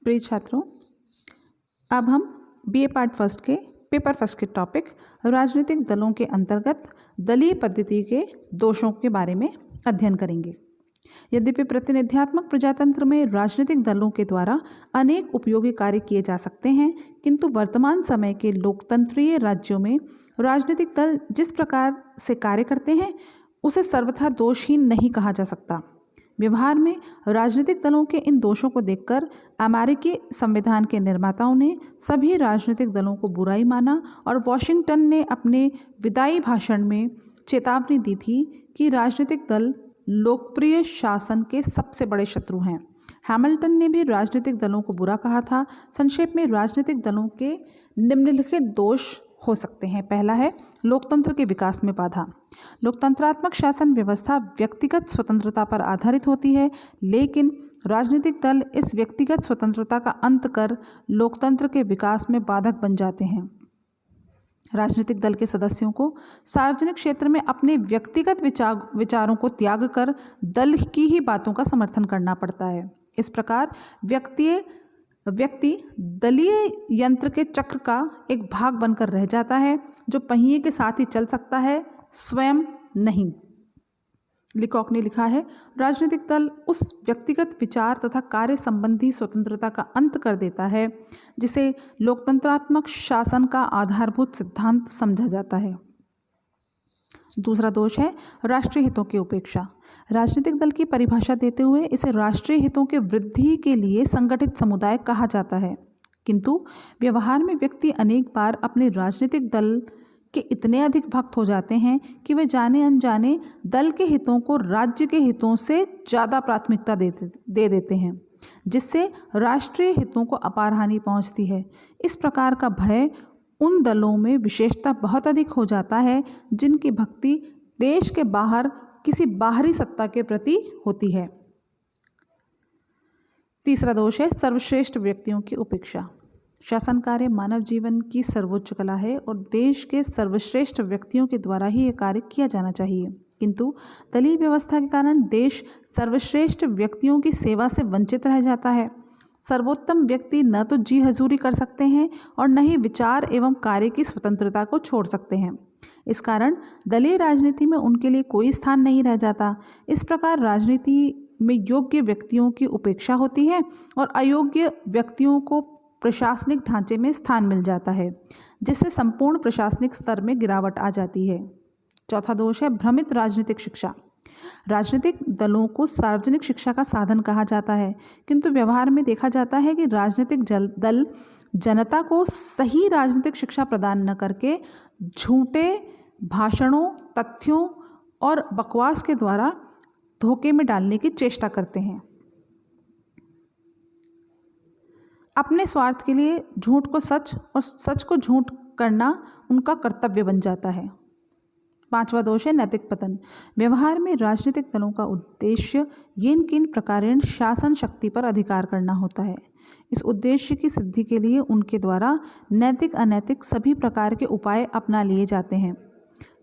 प्रिय छात्रों, अब हम बीए पार्ट फर्स्ट के पेपर फर्स्ट के टॉपिक राजनीतिक दलों के अंतर्गत दलीय पद्धति के दोषों के बारे में अध्ययन करेंगे। यद्यपि प्रतिनिध्यात्मक प्रजातंत्र में राजनीतिक दलों के द्वारा अनेक उपयोगी कार्य किए जा सकते हैं, किंतु वर्तमान समय के लोकतंत्रीय राज्यों में राजनीतिक दल जिस प्रकार से कार्य करते हैं उसे सर्वथा दोषहीन नहीं कहा जा सकता। व्यवहार में राजनीतिक दलों के इन दोषों को देखकर अमेरिकी संविधान के निर्माताओं ने सभी राजनीतिक दलों को बुराई माना और वॉशिंगटन ने अपने विदाई भाषण में चेतावनी दी थी कि राजनीतिक दल लोकप्रिय शासन के सबसे बड़े शत्रु हैं। हैमिल्टन ने भी राजनीतिक दलों को बुरा कहा था। संक्षेप में राजनीतिक दलों के निम्नलिखित दोष हो सकते हैं। पहला है लोकतंत्र के विकास में बाधा। लोकतंत्रात्मक शासन व्यवस्था व्यक्तिगत स्वतंत्रता पर आधारित होती है, लेकिन राजनीतिक दल इस व्यक्तिगत स्वतंत्रता का अंत कर लोकतंत्र के विकास में बाधक बन जाते हैं। राजनीतिक दल के सदस्यों को सार्वजनिक क्षेत्र में अपने व्यक्तिगत विचारों को त्याग कर दल की ही बातों का समर्थन करना पड़ता है। इस प्रकार व्यक्ति दलीय यंत्र के चक्र का एक भाग बनकर रह जाता है, जो पहिए के साथ ही चल सकता है, स्वयं नहीं। लिकॉक ने लिखा है, राजनीतिक दल उस व्यक्तिगत विचार तथा कार्य संबंधी स्वतंत्रता का अंत कर देता है जिसे लोकतंत्रात्मक शासन का आधारभूत सिद्धांत समझा जाता है। दूसरा दोष है राष्ट्रीय हितों की उपेक्षा। राजनीतिक दल की परिभाषा देते हुए इसे राष्ट्रीय हितों के वृद्धि के लिए संगठित समुदाय कहा जाता है, किंतु व्यवहार में व्यक्ति अनेक बार अपने राजनीतिक दल के इतने अधिक भक्त हो जाते हैं कि वे जाने अनजाने दल के हितों को राज्य के हितों से ज़्यादा प्राथमिकता दे देते हैं, जिससे राष्ट्रीय हितों को अपार हानि पहुँचती है। इस प्रकार का भय उन दलों में विशेषता बहुत अधिक हो जाता है जिनकी भक्ति देश के बाहर किसी बाहरी सत्ता के प्रति होती है। तीसरा दोष है सर्वश्रेष्ठ व्यक्तियों की उपेक्षा। शासन कार्य मानव जीवन की सर्वोच्च कला है और देश के सर्वश्रेष्ठ व्यक्तियों के द्वारा ही यह कार्य किया जाना चाहिए, किंतु दलीय व्यवस्था के कारण देश सर्वश्रेष्ठ व्यक्तियों की सेवा से वंचित रह जाता है। सर्वोत्तम व्यक्ति न तो जी हजूरी कर सकते हैं और न ही विचार एवं कार्य की स्वतंत्रता को छोड़ सकते हैं। इस कारण दलीय राजनीति में उनके लिए कोई स्थान नहीं रह जाता। इस प्रकार राजनीति में योग्य व्यक्तियों की उपेक्षा होती है और अयोग्य व्यक्तियों को प्रशासनिक ढांचे में स्थान मिल जाता है, जिससे संपूर्ण प्रशासनिक स्तर में गिरावट आ जाती है। चौथा दोष है भ्रमित राजनीतिक शिक्षा। राजनीतिक दलों को सार्वजनिक शिक्षा का साधन कहा जाता है, किंतु व्यवहार में देखा जाता है कि राजनीतिक दल जनता को सही राजनीतिक शिक्षा प्रदान न करके झूठे भाषणों, तथ्यों और बकवास के द्वारा धोखे में डालने की चेष्टा करते हैं। अपने स्वार्थ के लिए झूठ को सच और सच को झूठ करना उनका कर्तव्य बन जाता है। पांचवा दोष है नैतिक पतन। व्यवहार में राजनीतिक दलों का उद्देश्य येन किन प्रकारेण शासन शक्ति पर अधिकार करना होता है। इस उद्देश्य की सिद्धि के लिए उनके द्वारा नैतिक अनैतिक सभी प्रकार के उपाय अपना लिए जाते हैं।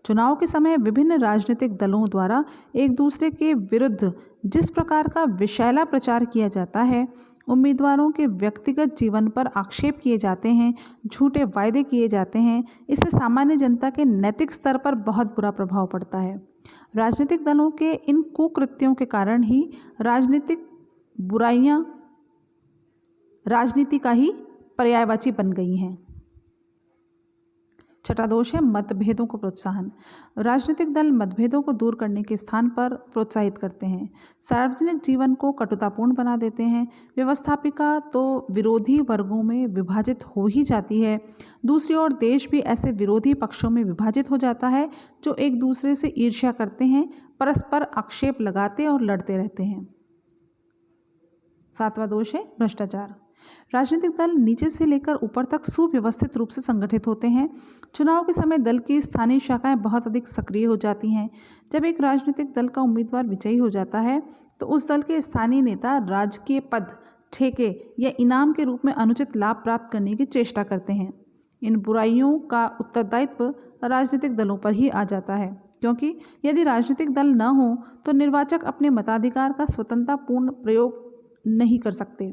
चुनाव के समय विभिन्न राजनीतिक दलों द्वारा एक दूसरे के विरुद्ध जिस प्रकार का विषैला प्रचार किया जाता है, उम्मीदवारों के व्यक्तिगत जीवन पर आक्षेप किए जाते हैं, झूठे वायदे किए जाते हैं, इससे सामान्य जनता के नैतिक स्तर पर बहुत बुरा प्रभाव पड़ता है। राजनीतिक दलों के इन कुकृत्यों के कारण ही राजनीतिक बुराइयां राजनीति का ही पर्यायवाची बन गई हैं। छठा दोष है मतभेदों को प्रोत्साहन। राजनीतिक दल मतभेदों को दूर करने के स्थान पर प्रोत्साहित करते हैं, सार्वजनिक जीवन को कटुतापूर्ण बना देते हैं। व्यवस्थापिका तो विरोधी वर्गों में विभाजित हो ही जाती है, दूसरी ओर देश भी ऐसे विरोधी पक्षों में विभाजित हो जाता है जो एक दूसरे से ईर्ष्या करते हैं, परस्पर आक्षेप लगाते और लड़ते रहते हैं। सातवां दोष है भ्रष्टाचार। राजनीतिक दल नीचे से लेकर ऊपर तक सुव्यवस्थित रूप से संगठित होते हैं। चुनाव के समय दल की स्थानीय शाखाएं बहुत अधिक सक्रिय हो जाती हैं। जब एक राजनीतिक दल का उम्मीदवार विजयी हो जाता है तो उस दल के स्थानीय नेता राजकीय पद, ठेके या इनाम के रूप में अनुचित लाभ प्राप्त करने की चेष्टा करते हैं। इन बुराइयों का उत्तरदायित्व राजनीतिक दलों पर ही आ जाता है, क्योंकि यदि राजनीतिक दल न हो तो निर्वाचक अपने मताधिकार का स्वतंत्रतापूर्ण प्रयोग नहीं कर सकते।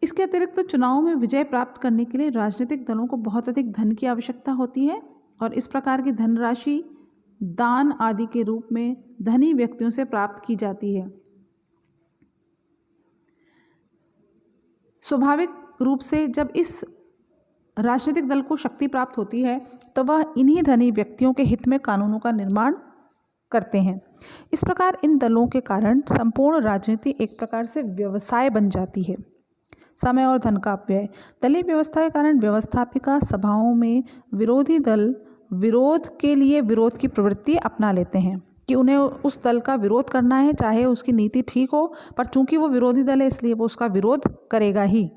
इसके अतिरिक्त चुनाव में विजय प्राप्त करने के लिए राजनीतिक दलों को बहुत अधिक धन की आवश्यकता होती है और इस प्रकार की धनराशि दान आदि के रूप में धनी व्यक्तियों से प्राप्त की जाती है। स्वाभाविक रूप से जब इस राजनीतिक दल को शक्ति प्राप्त होती है तो वह इन्हीं धनी व्यक्तियों के हित में कानूनों का निर्माण करते हैं। इस प्रकार इन दलों के कारण संपूर्ण राजनीति एक प्रकार से व्यवसाय बन जाती है। समय और धन का अपव्यय। दलीय व्यवस्था के कारण व्यवस्थापिका सभाओं में विरोधी दल विरोध के लिए विरोध की प्रवृत्ति अपना लेते हैं कि उन्हें उस दल का विरोध करना है, चाहे उसकी नीति ठीक हो, पर चूंकि वो विरोधी दल है इसलिए वो उसका विरोध करेगा ही।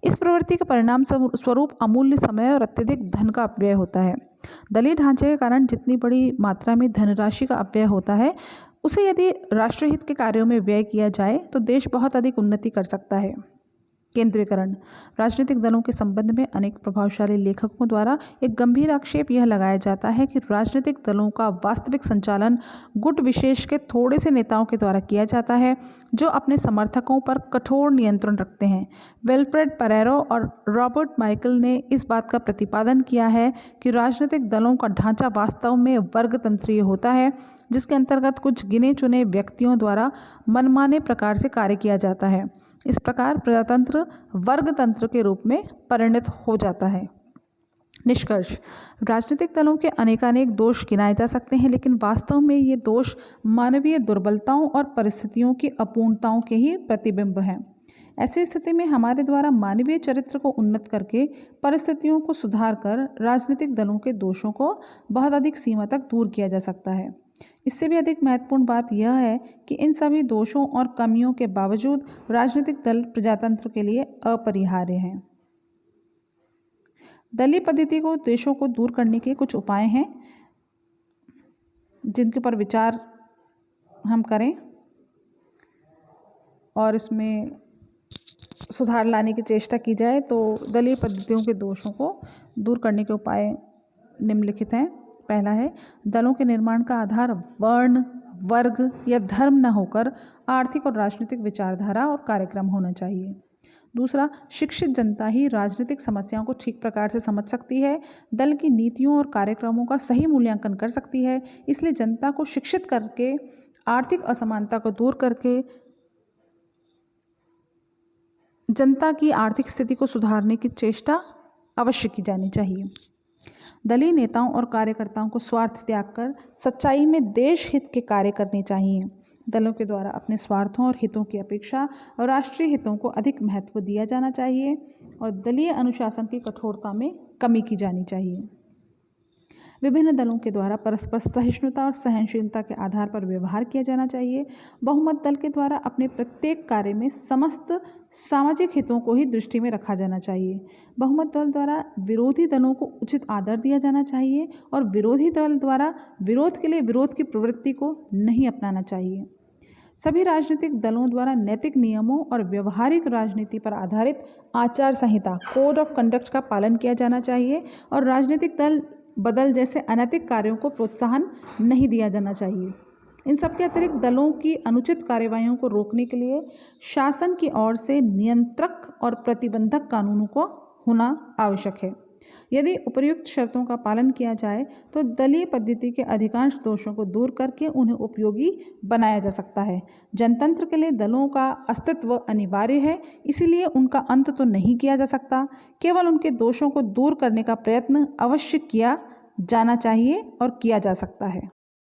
इस प्रवृत्ति के परिणाम स्वरूप अमूल्य समय और अत्यधिक धन का अपव्यय होता है। दलीय ढांचे के कारण जितनी बड़ी मात्रा में धनराशि का अपव्यय होता है उसे यदि राष्ट्रहित के कार्यों में व्यय किया जाए तो देश बहुत अधिक उन्नति कर सकता है। केंद्रीकरण। राजनीतिक दलों के संबंध में अनेक प्रभावशाली लेखकों द्वारा एक गंभीर आक्षेप यह लगाया जाता है कि राजनीतिक दलों का वास्तविक संचालन गुट विशेष के थोड़े से नेताओं के द्वारा किया जाता है जो अपने समर्थकों पर कठोर नियंत्रण रखते हैं। विल्फ्रेड परेरो और रॉबर्ट माइकल ने इस बात का प्रतिपादन किया है कि राजनीतिक दलों का ढांचा वास्तव में वर्गतंत्रीय होता है जिसके अंतर्गत कुछ गिने चुने व्यक्तियों द्वारा मनमाने प्रकार से कार्य किया जाता है। इस प्रकार प्रजातंत्र वर्गतंत्र के रूप में परिणत हो जाता है। निष्कर्ष। राजनीतिक दलों के अनेकानेक दोष गिनाए जा सकते हैं लेकिन वास्तव में ये दोष मानवीय दुर्बलताओं और परिस्थितियों की अपूर्णताओं के ही प्रतिबिंब हैं। ऐसी स्थिति में हमारे द्वारा मानवीय चरित्र को उन्नत करके परिस्थितियों को सुधार कर राजनीतिक दलों के दोषों को बहुत अधिक सीमा तक दूर किया जा सकता है। इससे भी अधिक महत्वपूर्ण बात यह है कि इन सभी दोषों और कमियों के बावजूद राजनीतिक दल प्रजातंत्र के लिए अपरिहार्य हैं। दलीय पद्धति को देशों को दूर करने के कुछ उपाय हैं जिनके पर विचार हम करें और इसमें सुधार लाने की चेष्टा की जाए तो दलीय पद्धतियों के दोषों को दूर करने के उपाय निम्नलिखित हैं। पहला है, दलों के निर्माण का आधार वर्ण, वर्ग या धर्म न होकर आर्थिक और राजनीतिक विचारधारा और कार्यक्रम होना चाहिए। दूसरा, शिक्षित जनता ही राजनीतिक समस्याओं को ठीक प्रकार से समझ सकती है, दल की नीतियों और कार्यक्रमों का सही मूल्यांकन कर सकती है। इसलिए जनता को शिक्षित करके आर्थिक असमानता को दूर करके जनता की आर्थिक स्थिति को सुधारने की चेष्टा अवश्य की जानी चाहिए। दलीय नेताओं और कार्यकर्ताओं को स्वार्थ त्याग कर सच्चाई में देश हित के कार्य करने चाहिए। दलों के द्वारा अपने स्वार्थों और हितों की अपेक्षा और राष्ट्रीय हितों को अधिक महत्व दिया जाना चाहिए और दलीय अनुशासन की कठोरता में कमी की जानी चाहिए। विभिन्न दलों के द्वारा परस्पर सहिष्णुता और सहनशीलता के आधार पर व्यवहार किया जाना चाहिए। बहुमत दल के द्वारा अपने प्रत्येक कार्य में समस्त सामाजिक हितों को ही दृष्टि में रखा जाना चाहिए। बहुमत दल द्वारा विरोधी दलों को उचित आदर दिया जाना चाहिए और विरोधी दल द्वारा विरोध के लिए विरोध की प्रवृत्ति को नहीं अपनाना चाहिए। सभी राजनीतिक दलों द्वारा नैतिक नियमों और व्यवहारिक राजनीति पर आधारित आचार संहिता कोड ऑफ कंडक्ट का पालन किया जाना चाहिए और राजनीतिक दल बदल जैसे अनैतिक कार्यों को प्रोत्साहन नहीं दिया जाना चाहिए। इन सब के अतिरिक्त दलों की अनुचित कार्यवाहियों को रोकने के लिए शासन की ओर से नियंत्रक और प्रतिबंधक कानूनों को होना आवश्यक है। यदि उपर्युक्त शर्तों का पालन किया जाए तो दलीय पद्धति के अधिकांश दोषों को दूर करके उन्हें उपयोगी बनाया जा सकता है। जनतंत्र के लिए दलों का अस्तित्व अनिवार्य है, इसीलिए उनका अंत तो नहीं किया जा सकता, केवल उनके दोषों को दूर करने का प्रयत्न अवश्य किया जाना चाहिए और किया जा सकता है।